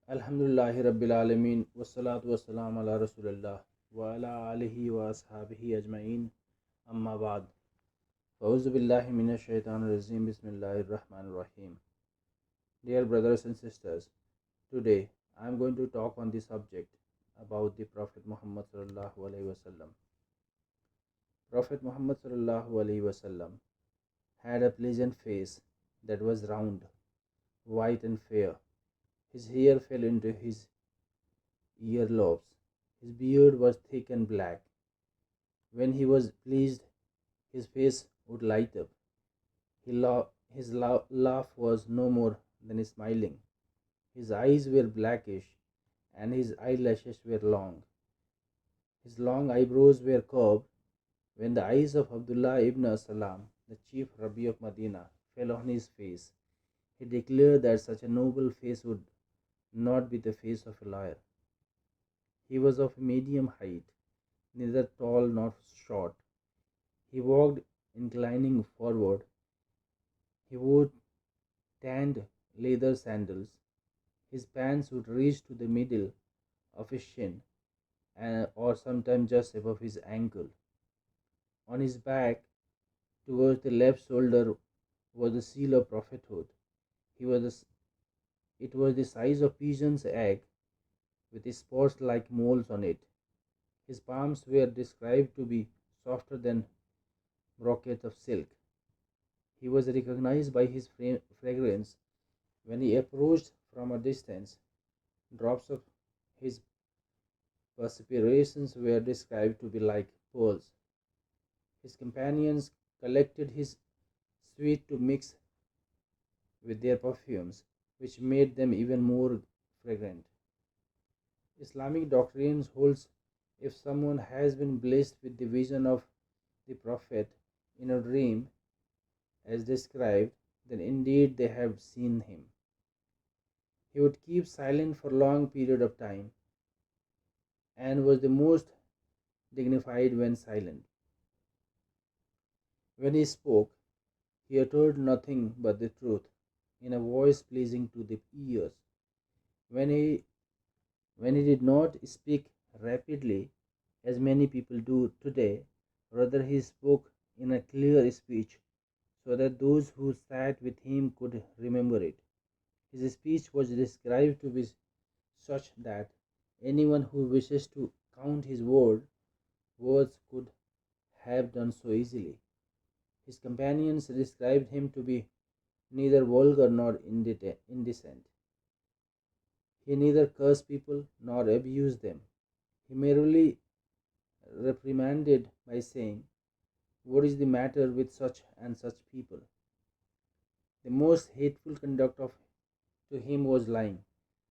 Alhamdulillahi Rabbil Alameen wassalatu wassalam ala Rasulillah wa ala alihi wa ashabihi ajma'in amma ba'd. Fa'uzu billahi minash shaitanir rajim. Bismillahir rahmanir rahim. Dear brothers and sisters, today I am going to talk on the subject about the Prophet Muhammad sallallahu alaihi wasallam. Prophet Muhammad sallallahu alaihi wasallam had a pleasant face that was round, white and fair. His hair fell into his earlobes. His beard was thick and black. When he was pleased, his face would light up. His laugh was no more than smiling. His eyes were blackish, and his eyelashes were long. His long eyebrows were curved. When the eyes of Abdullah ibn Salam, the chief Rabbi of Medina, fell on his face, he declared that such a noble face would not be the face of a liar. He was of medium height, neither tall nor short. He walked inclining forward. He wore tanned leather sandals. His pants would reach to the middle of his shin or sometimes just above his ankle. On his back, towards the left shoulder, was the seal of prophethood. He was it was the size of pigeon's egg, with spots like moles on it. His palms were described to be softer than brocade of silk. He was recognized by his fragrance. When he approached from a distance, drops of his perspirations were described to be like pearls. His companions collected his sweet to mix with their perfumes, which made them even more fragrant. Islamic doctrines holds if someone has been blessed with the vision of the Prophet in a dream as described, then indeed they have seen him. He would keep silent for a long period of time and was the most dignified when silent. When he spoke, he uttered nothing but the truth in a voice pleasing to the ears. When he when he did not speak rapidly as many people do today, rather he spoke in a clear speech so that those who sat with him could remember it. His speech was described to be such that anyone who wishes to count his words could have done so easily. His companions described him to be neither vulgar nor indecent. He neither cursed people nor abused them. He merely reprimanded by saying, "What is the matter with such and such people?" The most hateful conduct of to him was lying.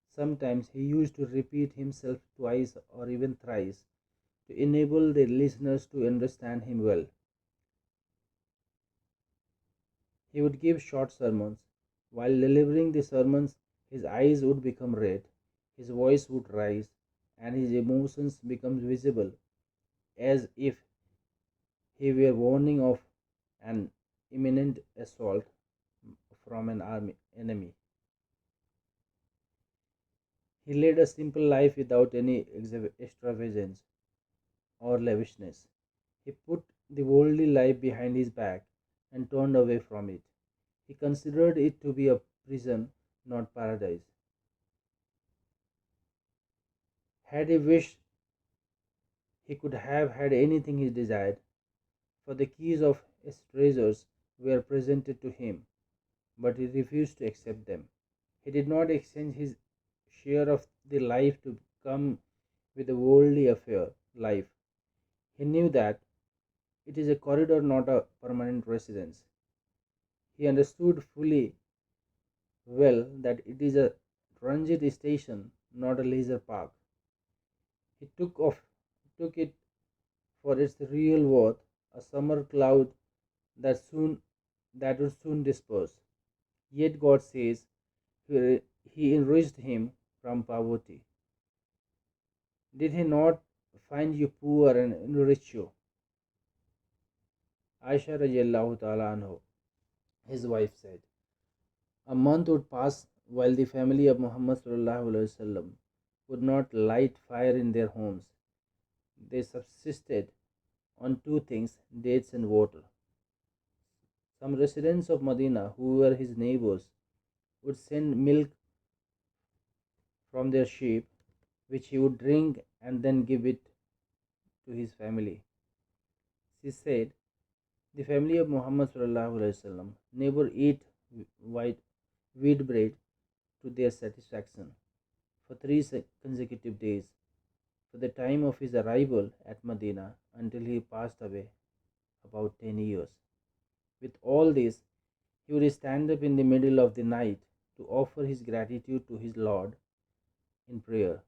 Sometimes he used to repeat himself twice or even thrice to enable the listeners to understand him well. He would give short sermons. While delivering the sermons, his eyes would become red, his voice would rise, and his emotions become visible, as if he were warning of an imminent assault from an enemy. He led a simple life without any extravagance or lavishness. He put the worldly life behind his back and turned away from it. He considered it to be a prison, not paradise. Had he wished, he could have had anything he desired, for the keys of his treasures were presented to him, but he refused to accept them. He did not exchange his share of the life to come with a worldly affair life. He knew that it is a corridor, not a permanent residence. He understood fully well that it is a transit station, not a leisure park. He took it for its real worth, a summer cloud that soon that would soon disperse. Yet God says he enriched him from poverty. Did he not find you poor and enrich you? Aisha radiallahu ta'ala anhu, his wife said, a month would pass While the family of Muhammad sallallahu alaihi wasallam would not light fire in their homes, they subsisted on two things: dates and water. Some residents of Medina, who were his neighbors, would send milk from their sheep, which he would drink and then give it to his family. She said, the family of Muhammad sallallahu alaihi wasallam never ate white wheat bread to their satisfaction for three consecutive days, for the time of his arrival at Medina until he passed away, about 10 years. With all this, he would stand up in the middle of the night to offer his gratitude to his Lord in prayer.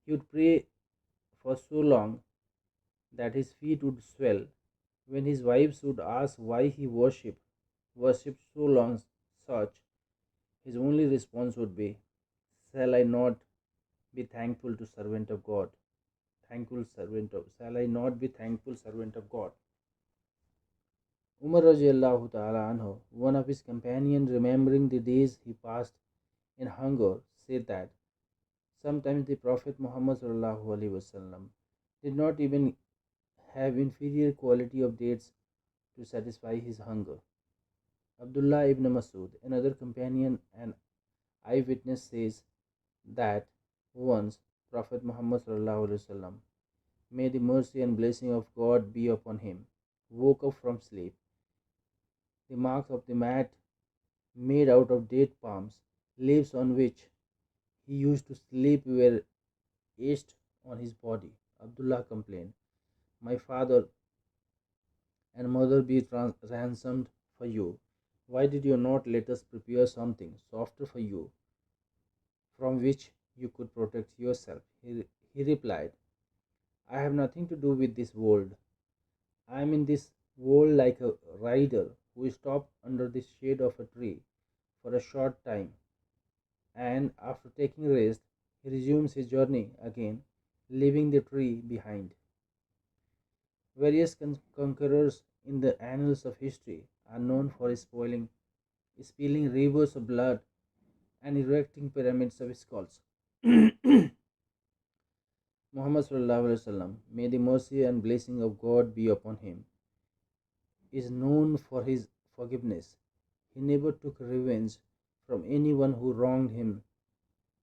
He would pray for so long that his feet would swell. When his wives would ask why he worshipped so long such, his only response would be, shall I not be thankful to servant of God? Shall I not be thankful servant of God? Umar radiallahu ta'ala anhu, one of his companions, remembering the days he passed in hunger, said that sometimes the Prophet Muhammad sallallahu alaihi wasallam did not even have inferior quality of dates to satisfy his hunger. Abdullah ibn Masud, another companion and eyewitness, says that once Prophet Muhammad sallallahu alaihi wasallam, may the mercy and blessing of God be upon him, woke up from sleep. The marks of the mat made out of date palms, leaves on which he used to sleep, were etched on his body. Abdullah complained, my father and mother be ransomed for you. Why did you not let us prepare something softer for you from which you could protect yourself? He replied, I have nothing to do with this world. I am in this world like a rider who stopped under the shade of a tree for a short time, and after taking rest, he resumes his journey again, leaving the tree behind. Various conquerors in the annals of history are known for spilling rivers of blood and erecting pyramids of skulls. Muhammad sallallahu alaihi wasallam, may the mercy and blessing of God be upon him, is known for his forgiveness. He never took revenge from anyone who wronged him,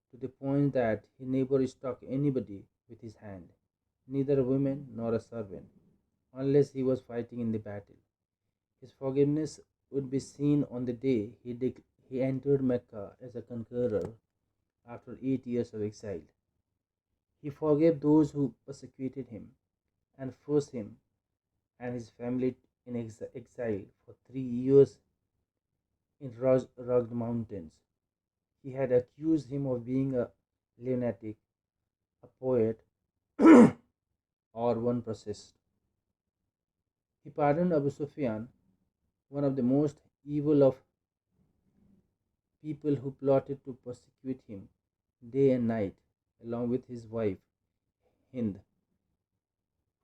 to the point that he never struck anybody with his hand, neither a woman nor a servant, unless he was fighting in the battle. His forgiveness would be seen on the day he entered Mecca as a conqueror after 8 years of exile. He forgave those who persecuted him and forced him and his family in exile for 3 years in rugged mountains. He had accused him of being a lunatic, a poet, or one possessed. He pardoned Abu Sufyan, one of the most evil of people who plotted to persecute him day and night, along with his wife Hind,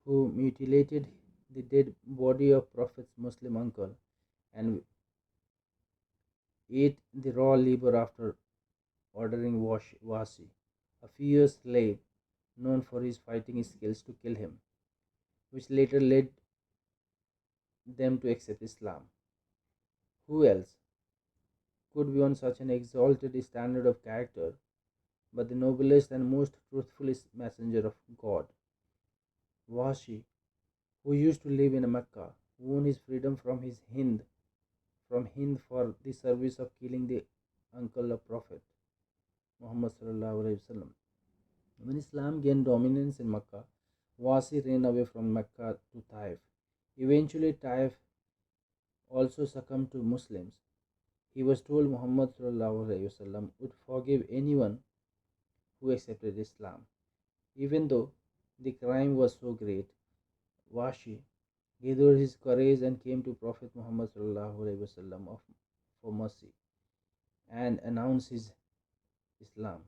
who mutilated the dead body of Prophet's Muslim uncle and ate the raw liver after ordering Wasi, a fierce slave known for his fighting skills, to kill him, which later led them to accept Islam. Who else could be on such an exalted standard of character but the noblest and most truthful messenger of God? Washi, who used to live in Mecca, won his freedom from Hind for the service of killing the uncle of Prophet Muhammad sallallahu alaihi wasallam. When Islam gained dominance in Mecca, Wasi ran away from Mecca to Taif. Eventually, Taif also succumbed to Muslims. He was told Muhammad sallallahu alaihi wasallam would forgive anyone who accepted Islam, even though the crime was so great. Washi gathered his courage and came to Prophet Muhammad sallallahu alaihi wasallam for mercy and announced his Islam,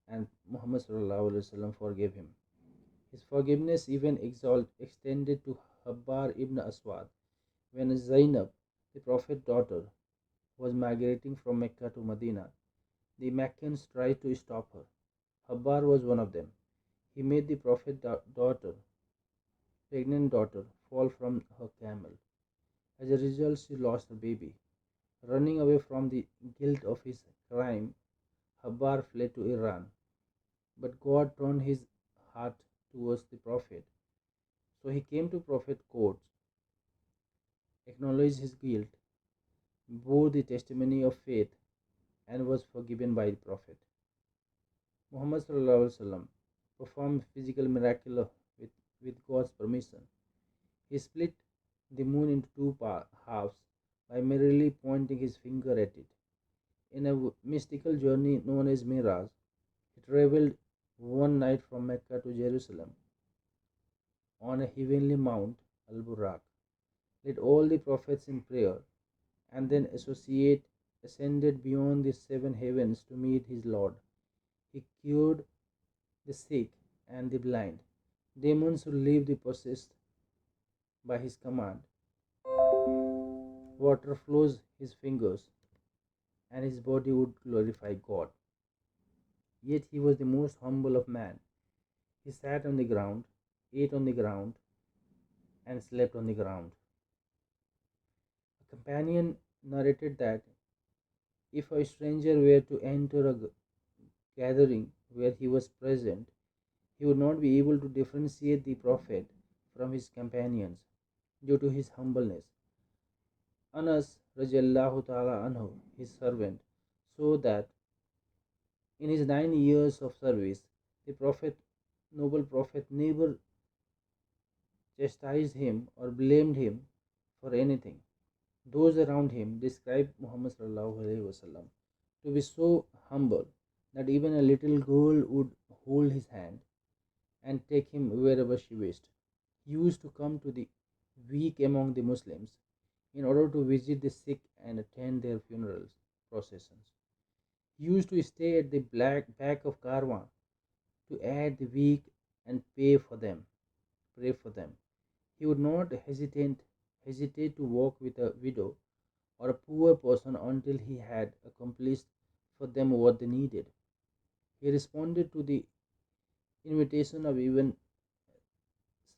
and Muhammad sallallahu alaihi wasallam forgave him. His forgiveness even extended to Habbar ibn Aswad when Zainab, the Prophet's daughter, was migrating from Mecca to Medina, the Meccans tried to stop her. Habbar was one of them. He made the Prophet's pregnant daughter, fall from her camel. As a result, she lost her baby. Running away from the guilt of his crime, Habbar fled to Iran. But God turned his heart towards the Prophet. So he came to Prophet's court, acknowledged his guilt, bore the testimony of faith, and was forgiven by the Prophet. Muhammad performed physical miracle with God's permission. He split the moon into two halves by merely pointing his finger at it. In a mystical journey known as Miraj, he traveled one night from Mecca to Jerusalem on a heavenly mount, Al Buraq, led all the prophets in prayer, and then ascended beyond the seven heavens to meet his Lord. He cured the sick and the blind, demons who leave the possessed by his command. Water flows his fingers, and his body would glorify God. Yet he was the most humble of men. He sat on the ground, ate on the ground, and slept on the ground. A companion narrated that if a stranger were to enter a gathering where he was present, he would not be able to differentiate the Prophet from his companions due to his humbleness. Anas radiallahu ta'ala anhu, his servant, so that in his 9 years of service, the noble Prophet, never chastised him or blamed him for anything. Those around him described Muhammad wasallam to be so humble that even a little girl would hold his hand and take him wherever she wished. He used to come to the weak among the Muslims in order to visit the sick and attend their funerals processions. He used to stay at the back of Karwan to aid the weak and pray for them. He would not hesitate to walk with a widow or a poor person until he had accomplished for them what they needed. He responded to the invitation of even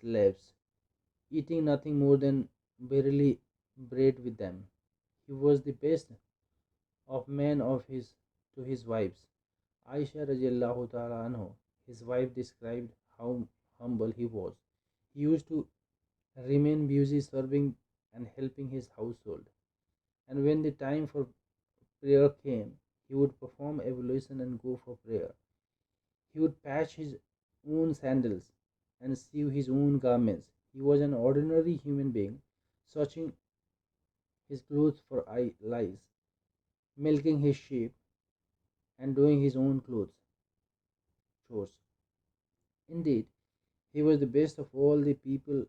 slaves, eating nothing more than barely bread with them. He was the best of men to his wives. Aisha radiallahu ta'ala anhu, his wife, described how humble he was. He used to remain busy serving and helping his household. And when the time for prayer came, he would perform ablution and go for prayer. He would patch his own sandals and sew his own garments. He was an ordinary human being, searching his clothes for lice, milking his sheep, and doing his own chores. Indeed, he was the best of all the people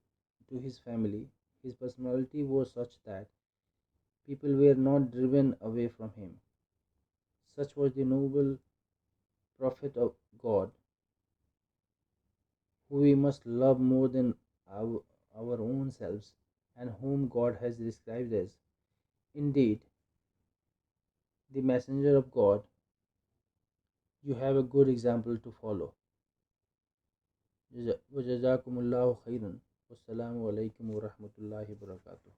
to his family. His personality was such that people were not driven away from him. Such was the noble prophet of God, who we must love more than our own selves, and whom God has described as indeed the messenger of God. You have a good example to follow. وجزاكم الله خيرا والسلام عليكم ورحمة الله وبركاته.